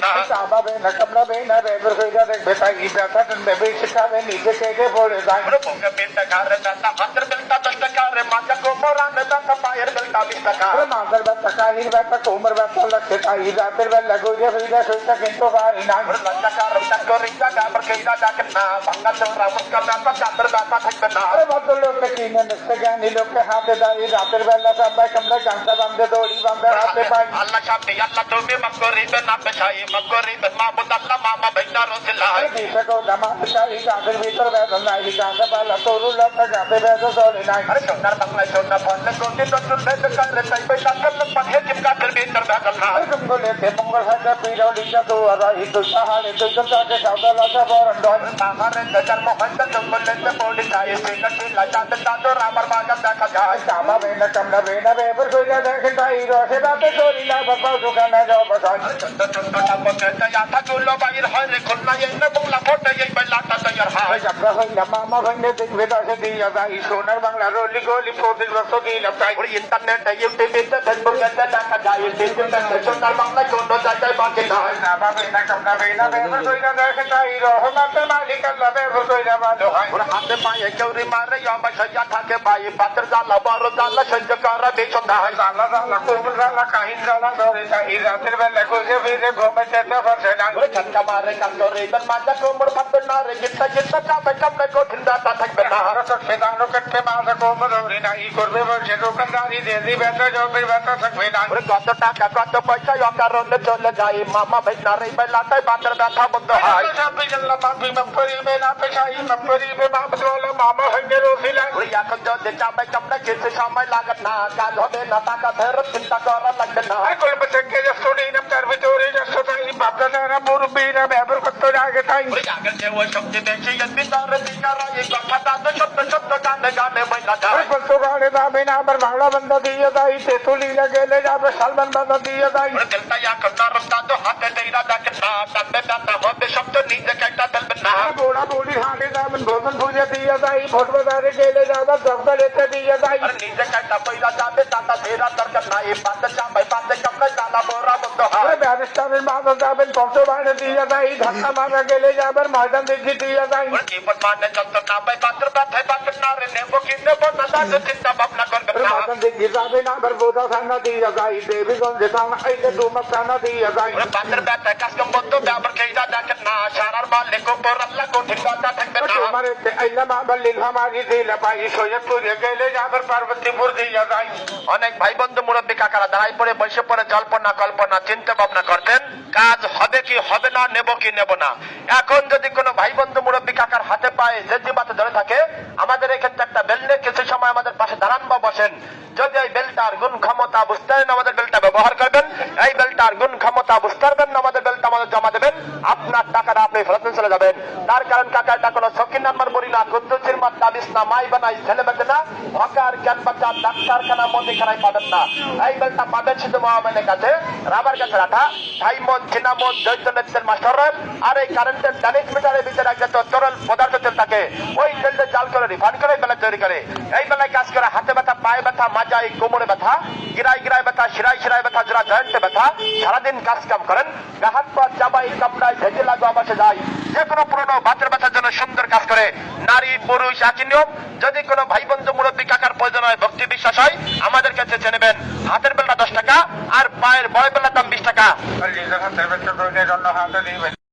না চাবাবে না কামড়াবে না বেবর কইরা দেখবে তাই ব্যথাটা নেবে শিখাবে নিজে কেটে পড়ে যায় বুকে পেটটা ঘাড়ে ব্যথা হাতের বেলটা 10 টাকা রে মাথা কোমরানে ব্যথা পায়ের বেলটা 20 টাকা মাথার ব্যথা কাহির ব্যথা কোমর ব্যথা লাগছে তাই রাতের বেলা গইরা ফিরা শুইতা কিন্তু পারি না লজ্জা কারণ চাকরি জায়গা পর কইরা ডাকে না ভাঙা চোরা মুস্কা ব্যথা চাঁদের ব্যথা থাকবে না আরে ভদ্রলোকে কিনে নিচ্ছে জ্ঞানী লোকে হাতে দাঁড়িয়ে রাতের বেলা সবাই কামড়ে গামছা বাঁধে দড়ি বাঁধে হাতে পাই আল্লাহ সাথে আল্লাহ তুমি মাফ করিবেন না পেছাই মাফ করিবেন মাহমুদ আল্লাহ মামা ভাইটা রসিলাই দিশে কো জামাত চাই গাছের ভিতর বেদন নাই গাছে পালা তরু লোক গাছে বেদন দড়ি নাই আরে সোনার বাংলায় সোনা ফলে কোটি নতুন বেদ কালে তাই পয়সা কল পাহে চিপকাতের ভিতর বেদন না জঙ্গলে তে মঙ্গল হাতে পিরলি জাদু আর এই তো সাহারে তো জঙ্গলে সাদা লাগা বরণ দয় সাহারে জন্ম হইতে জঙ্গলে তে পড়ি যায় সিনটি লাচাতে তাদর আমার বাগা দেখা যায় চাবাবে না কামড়াবে না বেবর কইরা দেখে তাই রসে রাতে দড়ি না বাবা দোকানে যাও বসাই ছোট ছোট টাপকে যাতা গুলো বাইর হয় রে খুলনা এই না বাংলা ফটো এই বেলাটা তৈয়ার হয় যাবরা হইলা মামা ভাইনে দেখবে দাসে দিয়া যাই সোনার বাংলা রলি গলি প্রতি বছর দিলাম তাই ওই ইন্টারনেটে ইউটিউবে ফেসবুকে দেখা যায় ইন্টারনেটে সোনার বাংলা কোন জায়গায় বাকি নয় না বাবা না কামড়াবে না বেবর কইরা দেখে তাই রহমতে মালিক আল্লাহ বেবর কইরা ভালো হয় ওর হাতে পায়ে কেউরি মারে অবশ্যই থাকে ভাই পাত্র জ্বালা বড় জ্বালা সহ্য করা বেসন্ধ্যা হয় জ্বালা জ্বালা কোমল জ্বালা কাহিন জ্বালা ধরে তাই রাতের বেলা কইছে ফিরে ঘুমে যেতে পারছে না ওই ঝটকা মারে কান্দরে বেন মাজা কোমর ফাটবে না রে গিটটা গিটটা চাপে কামড়ে কঠিন ব্যথা থাকবে না রসক ফেদানো কাটতে মাজা কোমর ধরে না ই করবে বলছে দোকানদারি দিয়ে দিবে তো জমির ব্যথা থাকবে না ওরে কত টাকা কত পয়সা অকারণে চলে যায় মামা ভাই না রে বেলাটাই বাতের ব্যথা বন্ধ হয় সবই জানলা মাফি মাফ করিবে না পেশাই মাফ করিবে মাপ চলো মামা ভাইকে রসিলা ওই এখন যদি চাপে কামড়ে কিছু সময় লাগত না কাজ হবে না টাকা ফেরত চিন্তা করা লাগবে না কলম থেকে যে শুনি না তার ভিতরে যে সদাই বাপদারা মুরব্বীরা ব্যবহার করতে আগে তাই আগে যে ওই শক্তি বেশি ভিতরে দিকারা এই কথাটা তো সত্য সত্য গানে গানে বইলা যায় বলতো গানে যাবে না আবার বাংলা বান্দা দিয়ে দেয় তেতুলি গেলে যাবে সালমান বান্দা দিয়ে দেয় দিলটা এখন রাস্তা তো হাতে দেইরা দেখে না তাতে ব্যথা হবে শব্দ নিজে কাটা ফেলবে না বুড়া বুড়ি হাঁটে যাবেন ভোজন ভুজে দিয়ে দেয় ভোট বাজারে গেলে যাবে জগদলেতে দিয়ে দেয় নিজে কাটা পয়লা যাবে টাটা ফেরা দরকার নাই পাতে চাপাই পাতে কামড়ে জ্বালা বড়া বন্ধ হয় ব্যারিস্টারের বাবা যাবেন পঞ্চবাড়ে দিয়ে দেয় ধাক্কা মারা গেলে যাবেন ময়দান দেখি দিয়ে দেয় জীবন মানে যত না পাই পাত্র ব্যথায় পাত্র না রে নেবো কি নেবো না তাদের চিন্তা ভাবনা করবে না ময়দান দেখি যাবে না আবার বোধা থানা দিয়ে যায় দেবীগঞ্জে থানা আইলে ডুমাক থানা দিয়ে যায় পাত্র ব্যথায় কাজকম বন্ধ ব্যবহার খেয়ে দেখেন না সারার মালিক উপর আল্লাহ কঠিন কথা থাকবে না আমার আইলাম আবার লিলহামারি দিলে পাই সৈয়দপুরে গেলে যাবার পার্বতীপুর দিয়ে যায় অনেক ভাই বন্ধু মুরব্বী কাকারা দাঁড়াই পড়ে বসে পড়ে জল্পনা কল্পনা চিন্তা ভাবনা করতেন কাজ হবে কি হবে না নেব কি নেব না এখন যদি কোনো ভাই বন্ধু মুরব্বী কাকার হাতে পায়ে যে জিবাতে ধরে থাকে আমাদের এক্ষেত্রে একটা বেল নিয়ে কিছু সময় আমাদের পাশে দাঁড়ান বা বসেন যদি এই বেলটার গুণ ক্ষমতা বুঝতে পারেন আমাদের বেলটা ব্যবহার করবেন এই বেলটার গুণ ক্ষমতা বুঝতে পারবেন না আমাদের বেলটা আমাদের জমা দেবেন আপনার টাকাটা আপনি ফেরত চলে যাবেন তার কারণ কাকা এটা কোনো শৌখিন নাম্বার বলি না কুদ্দুসির মাত তাবিজ না মাই বানাই ছেলে বেঁচে না হকার জ্ঞান বাচ্চা ডাক্তারখানা মন্দিরখানায় পাবেন না এই বেলটা পাবেন শুধু মহামেনের কাছে রাবার গাছের আঠা ডায়মন্ড চিনামন জৈতনেত্রের মাস্টার আর এই কারেন্টের ড্যামেজ মিটারের ভিতরে একটা তরল পদার্থ তেল থাকে ওই তেলটা জাল করে রিফাইন করে বেলা তৈরি করে এই বেলায় কাজ করে হাতে ব্যথা পায়ে ব্যথা মাজায় কোমরে ব্যথা গিরায় গিরায় ব্যথা শিরায় শিরায় ব্যথা যারা জয়েন্টে ব্যথা সারাদিন কাজ কাম করেন গাহাত পা চাবাই কামড়ায় ভেজে লাগো আবাসে যায় যে কোনো পুরনো বাতের ব্যথার জন্য সুন্দর কাজ করে নারী পুরুষ একই নিয়ম যদি কোনো ভাই বন্ধু মুরব্বী কাকার প্রয়োজন হয় ভক্তি বিশ্বাস হয় আমাদের কাছে জেনে নেবেন হাতের বেলটা 10 টাকা আর পায়ের বড় বেলার দাম 20 টাকা